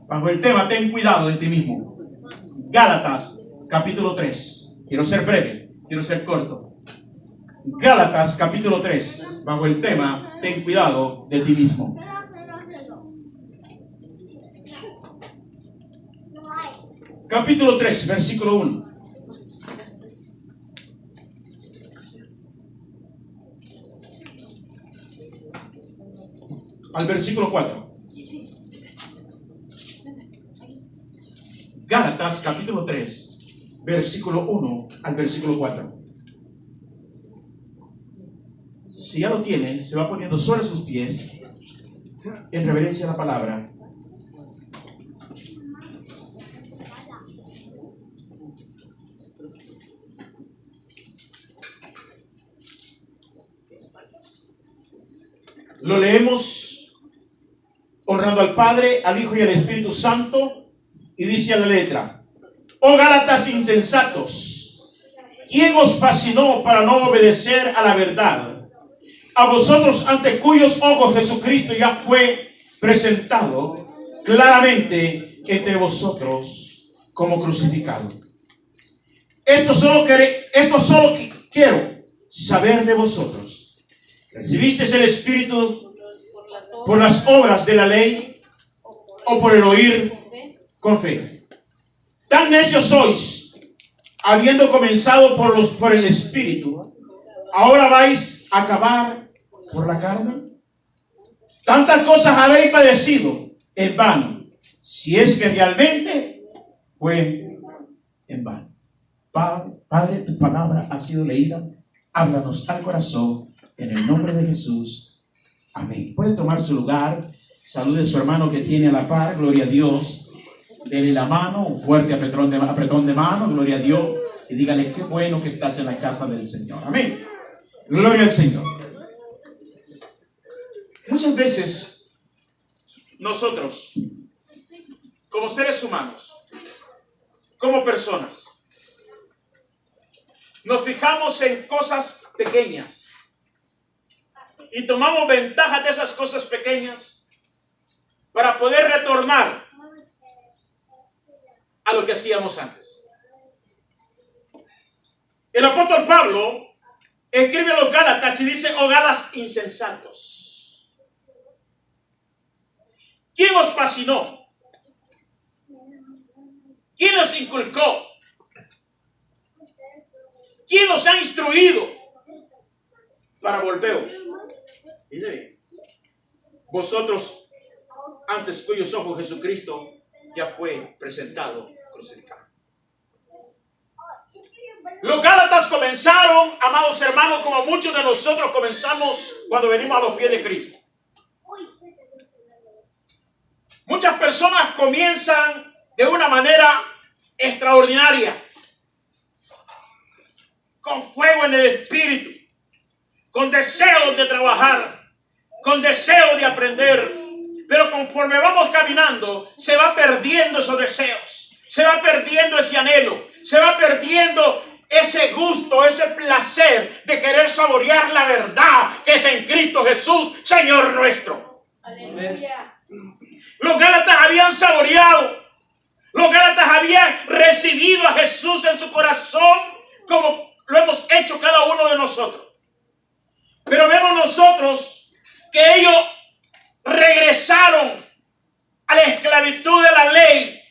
bajo el tema ten cuidado de ti mismo. Gálatas capítulo 3. Quiero ser breve, quiero ser corto. Gálatas capítulo 3, bajo el tema ten cuidado de ti mismo. Capítulo 3, versículo 1. Al versículo 4. Gálatas capítulo 3, versículo 1 al versículo 4. Si ya lo tiene, se va poniendo sobre sus pies en reverencia a la palabra. Lo leemos honrando al Padre, al Hijo y al Espíritu Santo, y dice a la letra: oh Gálatas insensatos, ¿quién os fascinó para no obedecer a la verdad? A vosotros ante cuyos ojos Jesucristo ya fue presentado claramente entre vosotros como crucificado. Esto solo quiero saber de vosotros. ¿Recibisteis el Espíritu por las obras de la ley o por el oír con fe? Tan necios sois, habiendo comenzado por el Espíritu, ¿ahora vais a acabar por la carne? Tantas cosas habéis padecido en vano, si es que realmente fue en vano. Padre, tu palabra ha sido leída. Háblanos al corazón en el nombre de Jesús. Amén. Puede tomar su lugar. Salude a su hermano que tiene a la par. Gloria a Dios. Dele la mano, un fuerte apretón de mano. Gloria a Dios. Y dígale qué bueno que estás en la casa del Señor. Amén. Gloria al Señor. Muchas veces nosotros, como seres humanos, como personas, nos fijamos en cosas pequeñas y tomamos ventaja de esas cosas pequeñas para poder retornar a lo que hacíamos antes. El apóstol Pablo escribe a los Gálatas y dice: oh Gálatas insensatos, ¿quién os fascinó? ¿Quién os inculcó? ¿Quién os ha instruido para volveros? Mire, vosotros antes cuyos ojos Jesucristo ya fue presentado crucificado. Los Gálatas comenzaron, amados hermanos, como muchos de nosotros comenzamos cuando venimos a los pies de Cristo. Muchas personas comienzan de una manera extraordinaria, con fuego en el espíritu, con deseos de trabajar, con deseos de aprender. Pero conforme vamos caminando, se va perdiendo esos deseos, se va perdiendo ese anhelo, se va perdiendo ese gusto, ese placer de querer saborear la verdad que es en Cristo Jesús, Señor nuestro. Aleluya. Los Gálatas habían saboreado, los Gálatas habían recibido a Jesús en su corazón como lo hemos hecho cada uno de nosotros. Pero vemos nosotros que ellos regresaron a la esclavitud de la ley,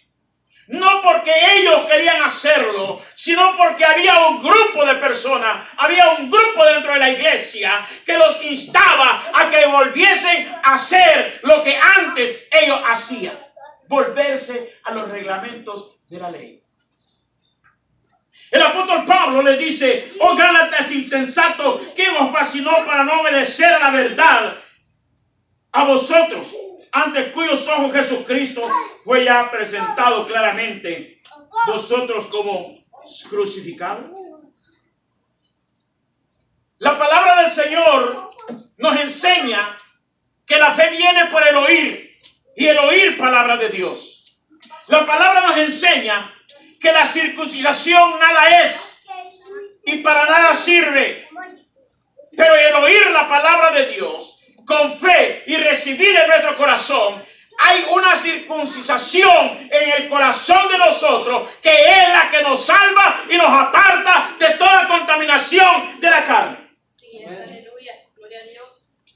no porque ellos querían hacerlo, sino porque había un grupo de personas, había un grupo dentro de la iglesia que los instaba a que volviesen a hacer lo que antes ellos hacían, volverse a los reglamentos de la ley. El apóstol Pablo le dice: oh Gálatas insensatos, ¿quién os fascinó para no obedecer a la verdad? A vosotros, ante cuyos ojos Jesucristo fue ya presentado claramente, vosotros como crucificados. La palabra del Señor nos enseña que la fe viene por el oír, y el oír palabra de Dios. La palabra nos enseña que la circuncisión nada es y para nada sirve, pero el oír la palabra de Dios con fe y recibir en nuestro corazón hay una circuncisión en el corazón de nosotros que es la que nos salva y nos aparta de toda contaminación de la carne. Sí, aleluya, gloria a Dios.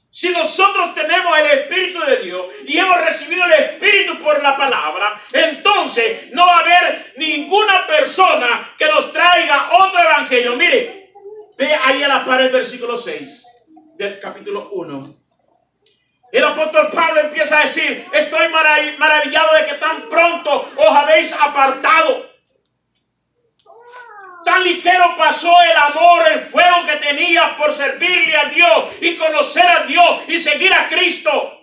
Si nosotros tenemos el Espíritu de Dios y hemos recibido el Espíritu por la palabra, entonces no va a haber ninguna persona que nos traiga otro evangelio. Mire, ve ahí a la par el versículo 6 del capítulo 1. El apóstol Pablo empieza a decir: estoy maravillado de que tan pronto os habéis apartado. Tan ligero pasó el amor, el fuego que tenías por servirle a Dios y conocer a Dios y seguir a Cristo.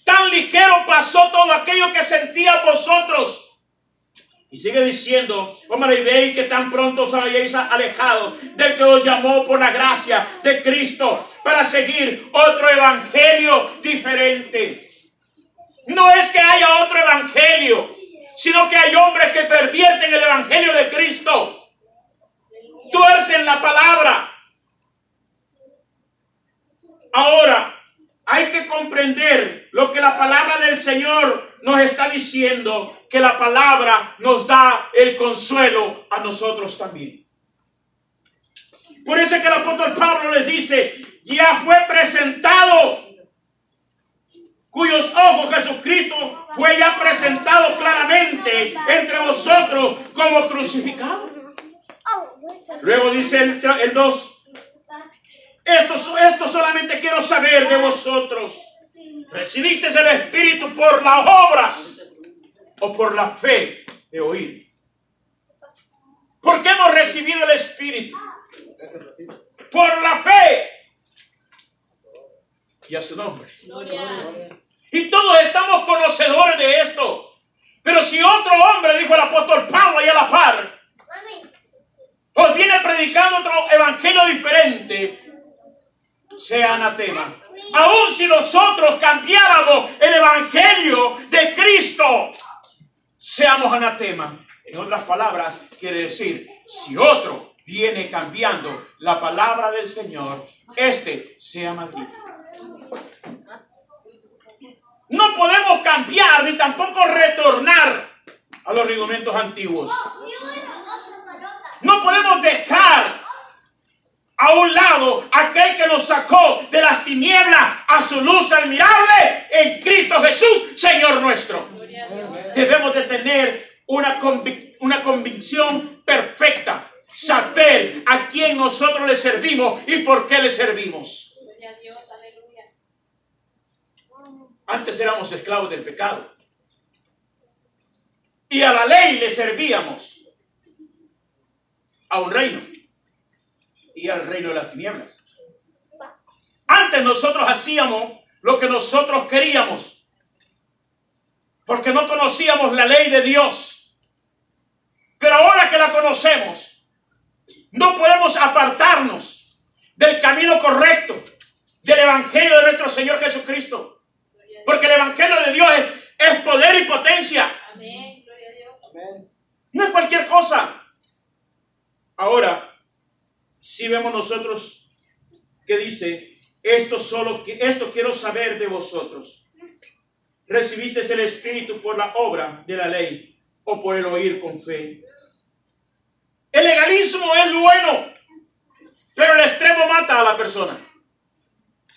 Tan ligero pasó todo aquello que sentías vosotros. Y sigue diciendo: hombre, y veis que tan pronto os habéis alejado del que os llamó por la gracia de Cristo para seguir otro evangelio diferente. No es que haya otro evangelio, sino que hay hombres que pervierten el evangelio de Cristo, tuercen la palabra. Ahora, hay que comprender lo que la palabra del Señor nos está diciendo, que la palabra nos da el consuelo a nosotros también. Por eso es que el apóstol Pablo les dice: ya fue presentado, cuyos ojos Jesucristo fue ya presentado claramente entre vosotros como crucificado. Luego dice el 2: esto solamente quiero saber de vosotros. ¿Recibisteis el Espíritu por las obras o por la fe de oír? ¿Por qué hemos recibido el Espíritu? Por la fe. Y a su nombre. Y todos estamos conocedores de esto. Pero si otro hombre, dijo el apóstol Pablo ahí a la par, os viene predicando otro evangelio diferente, sea anatema. Aun si nosotros cambiáramos el evangelio de Cristo, seamos anatema. En otras palabras, quiere decir, si otro viene cambiando la palabra del Señor, sea maldito. No podemos cambiar ni tampoco retornar a los rudimentos antiguos. No podemos dejar a un lado aquel que nos sacó de las tinieblas a su luz admirable en Cristo Jesús, Señor nuestro. Debemos de tener una convicción perfecta, saber a quién nosotros le servimos y por qué le servimos. Antes éramos esclavos del pecado y a la ley le servíamos, a un reino y al reino de las tinieblas. Antes nosotros hacíamos lo que nosotros queríamos porque no conocíamos la ley de Dios. Pero ahora que la conocemos, no podemos apartarnos del camino correcto, del evangelio de nuestro Señor Jesucristo. Porque el evangelio de Dios es poder y potencia. Amén. Gloria a Dios. Amén. No es cualquier cosa. Ahora, si vemos nosotros que dice: esto quiero saber de vosotros. ¿Recibisteis el Espíritu por la obra de la ley o por el oír con fe? El legalismo es bueno, pero el extremo mata a la persona.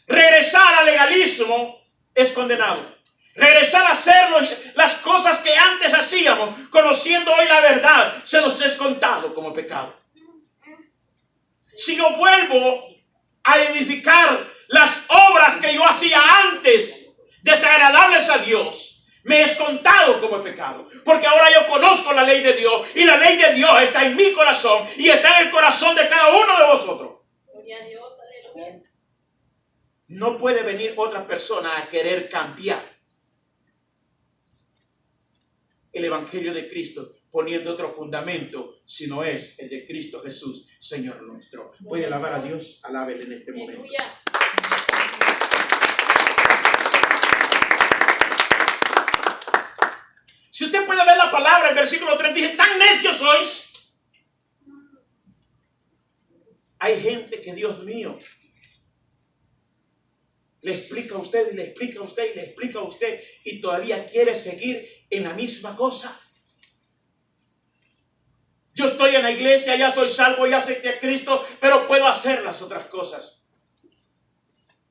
Regresar al legalismo es condenado. Regresar a hacer las cosas que antes hacíamos, conociendo hoy la verdad, se nos es contado como pecado. Si yo vuelvo a edificar las obras que yo hacía antes, desagradables a Dios, me es contado como pecado. Porque ahora yo conozco la ley de Dios, y la ley de Dios está en mi corazón y está en el corazón de cada uno de vosotros. Gloria a Dios, aleluya. No puede venir otra persona a querer cambiar el evangelio de Cristo poniendo otro fundamento, si no es el de Cristo Jesús, Señor nuestro. Puede alabar a Dios, alábele en este momento. Aleluya. Si usted puede ver la palabra, el versículo 3 dice: tan necios sois. Hay gente que, Dios mío, le explica a usted y le explica a usted y le explica a usted y todavía quiere seguir en la misma cosa. Yo estoy en la iglesia, ya soy salvo, ya acepté a Cristo, pero puedo hacer las otras cosas.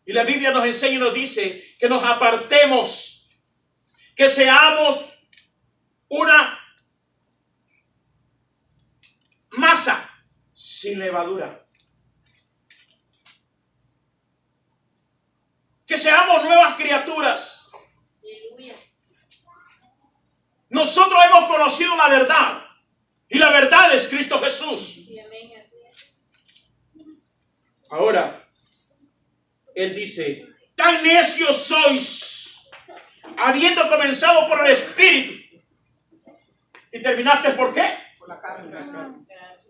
Y la Biblia nos enseña y nos dice que nos apartemos, que seamos una masa sin levadura. Que seamos nuevas criaturas. Aleluya. Nosotros hemos conocido la verdad. Y la verdad es Cristo Jesús. Sí, amén, así es. Ahora, Él dice, tan necios sois, habiendo comenzado por el Espíritu. ¿Y terminaste por qué? Por la carne.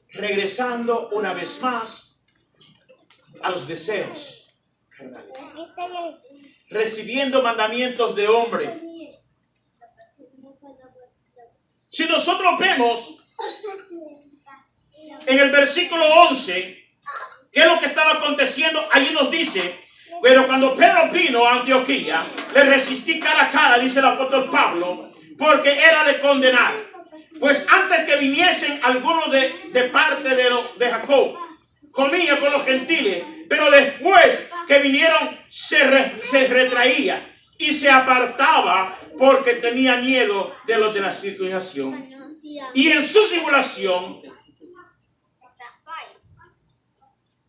Regresando una vez más a los deseos carnales. Recibiendo mandamientos de hombre. Si nosotros vemos en el versículo 11, ¿qué es lo que estaba aconteciendo? Allí nos dice, pero cuando Pedro vino a Antioquía, le resistí cara a cara, dice el apóstol Pablo, porque era de condenar. Pues antes que viniesen algunos de parte de Jacob, comía con los gentiles, pero después que vinieron se retraía y se apartaba porque tenía miedo de los de la circuncisión. Y en su simulación,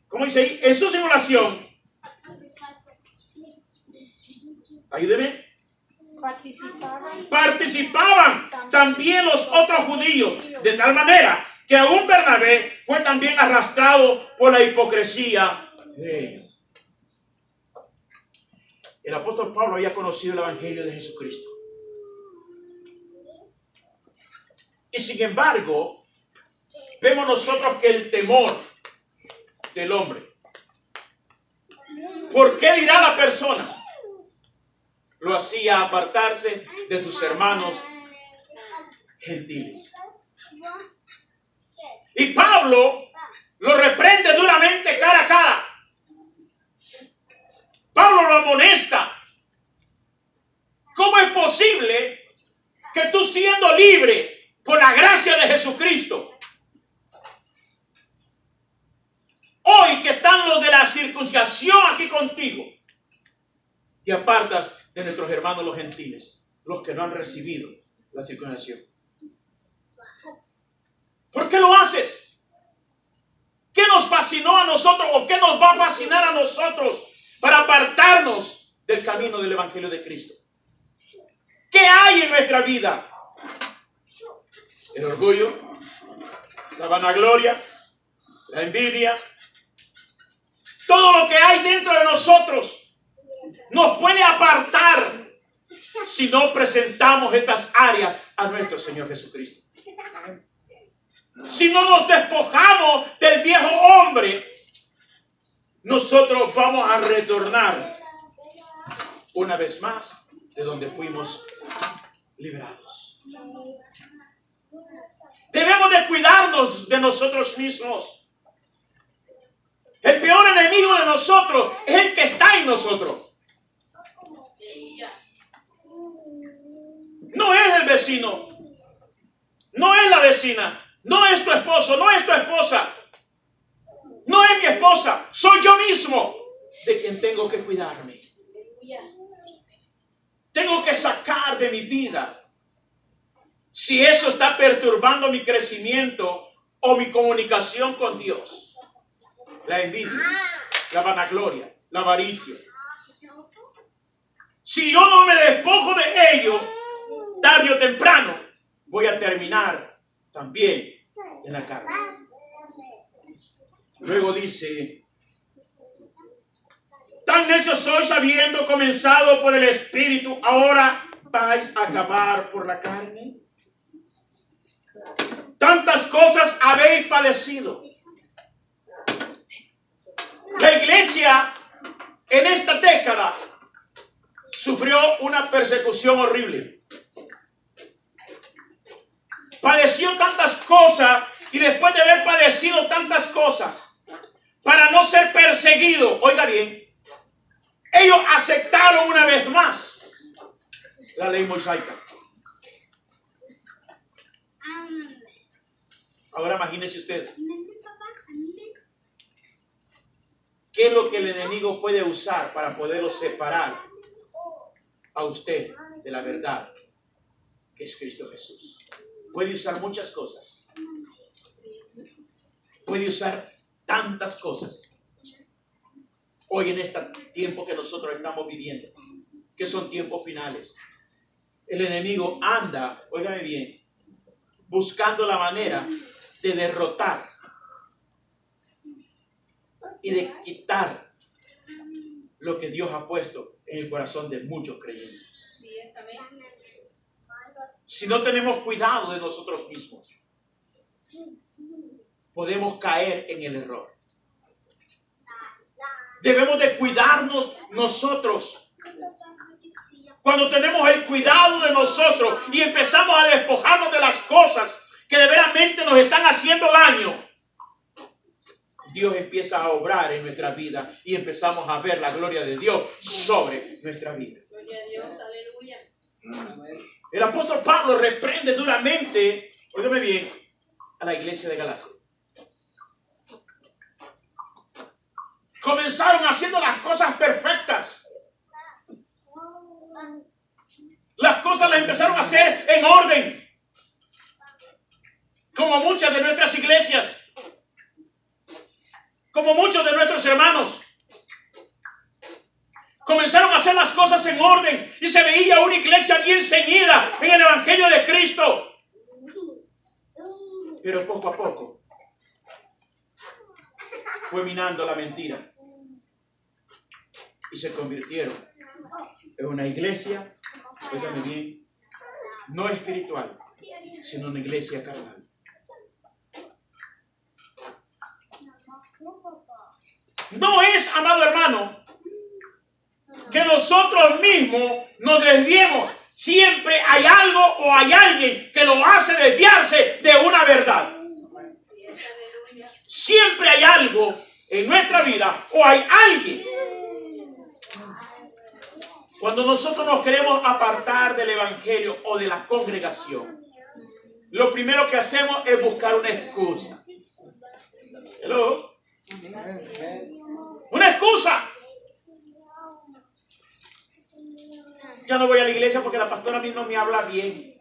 ¿cómo dice ahí? En su simulación, ayúdeme, participaban también los otros judíos, de tal manera que aún Bernabé fue también arrastrado por la hipocresía de ellos. El apóstol Pablo había conocido el evangelio de Jesucristo. Y sin embargo, vemos nosotros que el temor del hombre, ¿por qué dirá la persona? Lo hacía apartarse de sus hermanos gentiles. Y Pablo lo reprende duramente cara a cara. Pablo lo amonesta. ¿Cómo es posible que tú, siendo libre por la gracia de Jesucristo, hoy que están los de la circuncisión aquí contigo, te apartas de nuestros hermanos los gentiles, los que no han recibido la circuncisión? ¿Por qué lo haces? ¿Qué nos fascinó a nosotros o qué nos va a fascinar a nosotros para apartarnos del camino del evangelio de Cristo? ¿Qué hay en nuestra vida? El orgullo, la vanagloria, la envidia, todo lo que hay dentro de nosotros nos puede apartar si no presentamos estas áreas a nuestro Señor Jesucristo. Si no nos despojamos del viejo hombre, nosotros vamos a retornar una vez más de donde fuimos librados. Debemos de cuidarnos de nosotros mismos. El peor enemigo de nosotros es el que está en nosotros. No es el vecino, no es la vecina, no es tu esposo, no es tu esposa, no es mi esposa, soy yo mismo de quien tengo que cuidarme. Tengo que sacar de mi vida. Si eso está perturbando mi crecimiento o mi comunicación con Dios, la envidia, la vanagloria, la avaricia. Si yo no me despojo de ello, tarde o temprano, voy a terminar también en la carne. Luego dice, tan necios sois, habiendo comenzado por el Espíritu, ahora vais a acabar por la carne. Tantas cosas habéis padecido. La iglesia en esta década sufrió una persecución horrible. Padeció tantas cosas y después de haber padecido tantas cosas, para no ser perseguido, oiga bien, Ellos aceptaron una vez más la ley mosaica. Ahora imagínese usted, ¿qué es lo que el enemigo puede usar para poderlo separar a usted de la verdad que es Cristo Jesús? Puede usar muchas cosas. Puede usar tantas cosas. Hoy en este tiempo que nosotros estamos viviendo, que son tiempos finales, el enemigo anda, óigame bien, buscando la manera de derrotar y de quitar lo que Dios ha puesto en el corazón de muchos creyentes. Si no tenemos cuidado de nosotros mismos, podemos caer en el error. Debemos de cuidarnos nosotros. Cuando tenemos el cuidado de nosotros y empezamos a despojarnos de las cosas que de veramente nos están haciendo daño, Dios empieza a obrar en nuestra vida y empezamos a ver la gloria de Dios sobre nuestra vida. Gloria a Dios, aleluya. El apóstol Pablo reprende duramente, óigame bien, a la iglesia de Galacia. Comenzaron haciendo las cosas perfectas. Las cosas las empezaron a hacer en orden. Como muchas de nuestras iglesias. Como muchos de nuestros hermanos. Comenzaron a hacer las cosas en orden. Y se veía una iglesia bien ceñida en el Evangelio de Cristo. Pero poco a poco fue minando la mentira. Y se convirtieron en una iglesia, óigame bien, no espiritual, sino una iglesia carnal. No es, amado hermano, que nosotros mismos nos desviemos. Siempre hay algo o hay alguien que lo hace desviarse de una verdad. Siempre hay algo en nuestra vida o hay alguien. Cuando nosotros nos queremos apartar del evangelio o de la congregación, lo primero que hacemos es buscar una excusa. ¿Hello? Una excusa. Ya no voy a la iglesia porque la pastora a mí no me habla bien.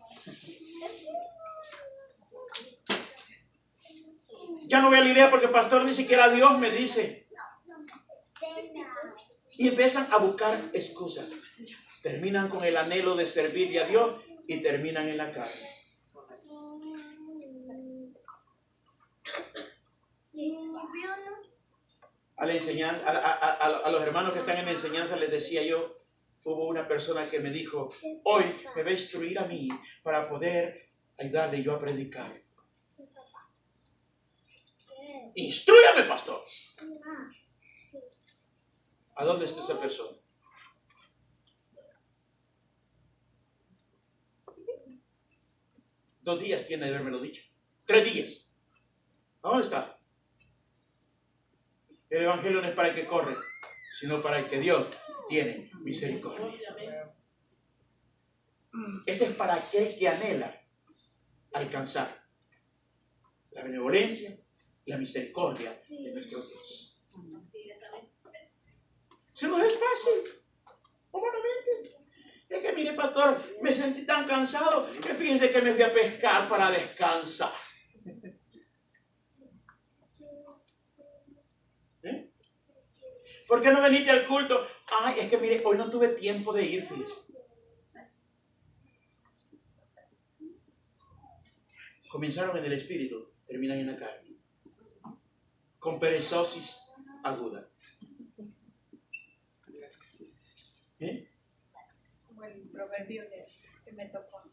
Ya no voy a la iglesia porque el pastor ni siquiera Dios me dice. Y empiezan a buscar excusas. Terminan con el anhelo de servirle a Dios y terminan en la carne. A los hermanos que están en la enseñanza les decía yo, hubo una persona que me dijo, hoy me va a instruir a mí para poder ayudarle yo a predicar. Instrúyame, pastor. ¿A dónde está esa persona? Dos días tiene de haberme lo dicho. 3 días. ¿A dónde está? El evangelio no es para el que corre, sino para el que Dios tiene misericordia. Esto es para aquel que anhela alcanzar la benevolencia y la misericordia de nuestro Dios. Se nos es fácil, humanamente. Es que mire, pastor, me sentí tan cansado que fíjense que me fui a pescar para descansar. ¿Eh? ¿Por qué no veniste al culto? Ay, es que mire, hoy no tuve tiempo de ir, fíjese. Comenzaron en el espíritu, terminan en la carne. Con perezosis aguda. ¿Eh? Como el proverbio que me tocó.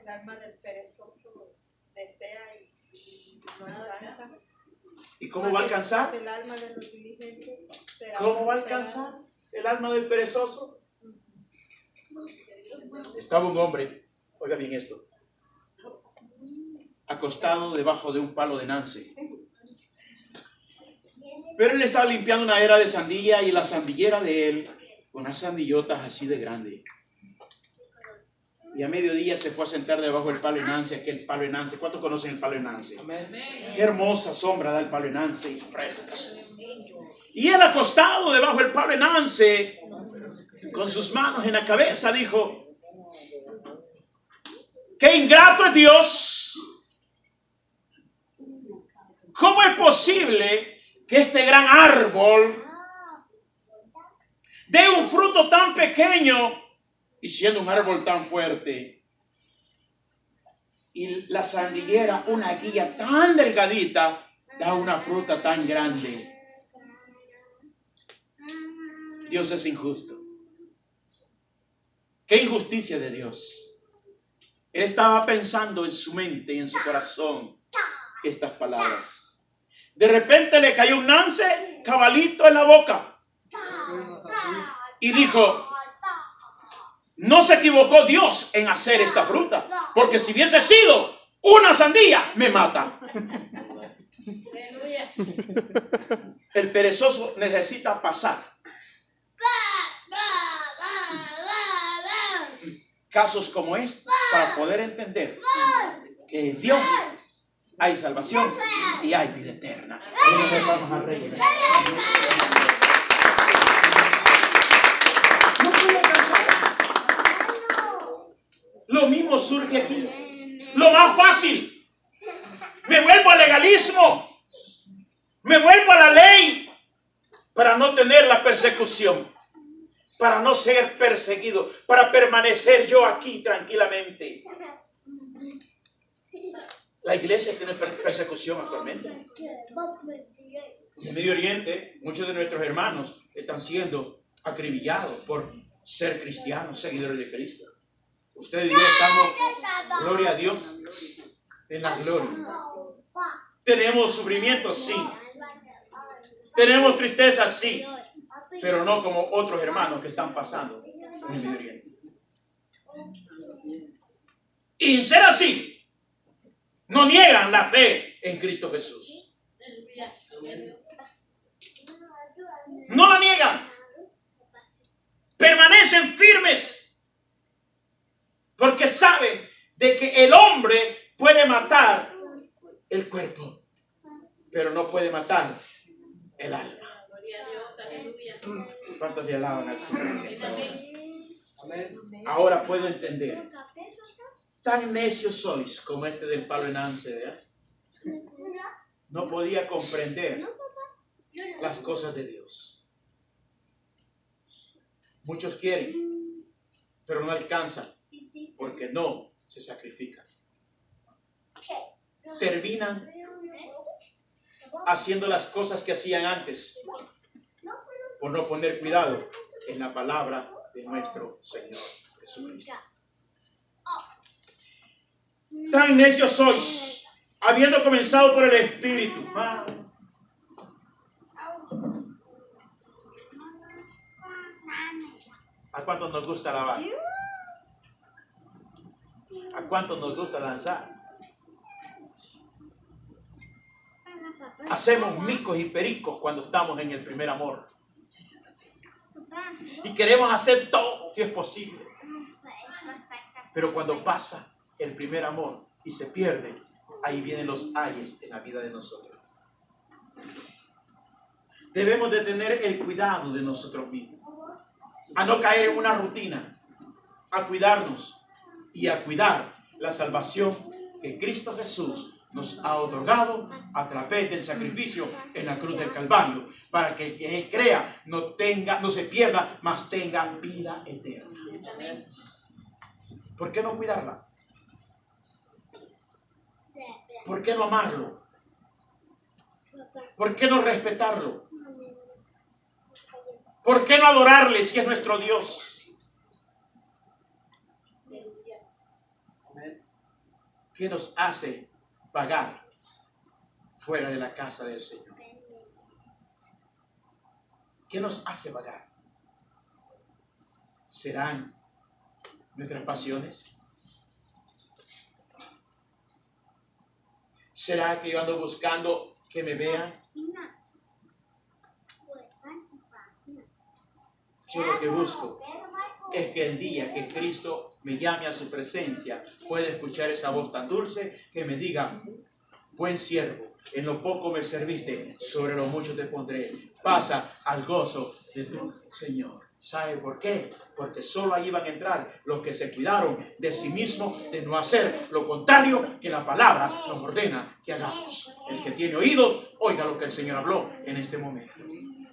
El alma del perezoso desea y no alcanza. ¿Y cómo va a alcanzar? El alma de los diligentes será. ¿Cómo va a alcanzar el alma del perezoso? Estaba un hombre, oiga bien esto, acostado debajo de un palo de nance. Pero él estaba limpiando una era de sandía y la sandillera de él, unas sandillotas así de grande. Y a mediodía se fue a sentar debajo del palo enance, aquel palo enance. ¿Cuántos conocen el palo enance? Qué hermosa sombra da el palo enance y fresca. Y él acostado debajo del palo enance, con sus manos en la cabeza, dijo: ¡qué ingrato es Dios! ¿Cómo es posible que este gran árbol dé un fruto tan pequeño y siendo un árbol tan fuerte? Y la sandiguera, una guía tan delgadita, da una fruta tan grande. Dios es injusto. ¡Qué injusticia de Dios! Él estaba pensando en su mente y en su corazón estas palabras. De repente le cayó un nance cabalito en la boca. Y dijo: no se equivocó Dios en hacer esta fruta, porque si hubiese sido una sandía, me mata. Aleluya. El perezoso necesita pasar casos como este para poder entender que en Dios hay salvación y hay vida eterna. Vamos al Rey. No puedo alcanzar. Lo mismo surge aquí. Lo más fácil. Me vuelvo al legalismo. Me vuelvo a la ley para no tener la persecución, para no ser perseguido, para permanecer yo aquí tranquilamente. La iglesia tiene persecución actualmente. En el Medio Oriente, muchos de nuestros hermanos están siendo acribillados por ser cristianos, seguidores de Cristo. Usted y yo estamos, gloria a Dios, en la gloria. Tenemos sufrimientos, sí. Tenemos tristezas, sí. Pero no como otros hermanos que están pasando en el Medio Oriente. Y ser así, no niegan la fe en Cristo Jesús. No la niegan. Permanecen firmes. Porque saben de que el hombre puede matar el cuerpo, pero no puede matar el alma. Gloria a Dios, aleluya. ¿Cuántos le alaban al Señor? Ahora puedo entender. Tan necios sois como este del palo enance, ¿verdad? No podía comprender las cosas de Dios. Muchos quieren, pero no alcanzan, porque no se sacrifican. Terminan haciendo las cosas que hacían antes, por no poner cuidado en la palabra de nuestro Señor Jesucristo. Tan necios sois, habiendo comenzado por el Espíritu. ¿A cuántos nos gusta alabar? ¿A cuántos nos gusta danzar? Hacemos micos y pericos cuando estamos en el primer amor. Y queremos hacer todo si es posible. Pero cuando pasa el primer amor y se pierde, ahí vienen los ayes en la vida de nosotros. Debemos de tener el cuidado de nosotros mismos, a no caer en una rutina, a cuidarnos y a cuidar la salvación que Cristo Jesús nos ha otorgado a través del sacrificio en la cruz del Calvario, para que el que Él crea no se pierda, mas tenga vida eterna. ¿Por qué no cuidarla? ¿Por qué no amarlo? ¿Por qué no respetarlo? ¿Por qué no adorarle si es nuestro Dios? ¿Qué nos hace pagar fuera de la casa del Señor? ¿Qué nos hace pagar? ¿Serán nuestras pasiones? ¿Será que yo ando buscando que me vean? Yo lo que busco es que el día que Cristo me llame a su presencia, pueda escuchar esa voz tan dulce que me diga: buen siervo, en lo poco me serviste, sobre lo mucho te pondré. Pasa al gozo de tu Señor. ¿Sabe por qué? Porque solo ahí van a entrar los que se cuidaron de sí mismos, de no hacer lo contrario que la palabra nos ordena que hagamos. El que tiene oídos, oiga lo que el Señor habló en este momento.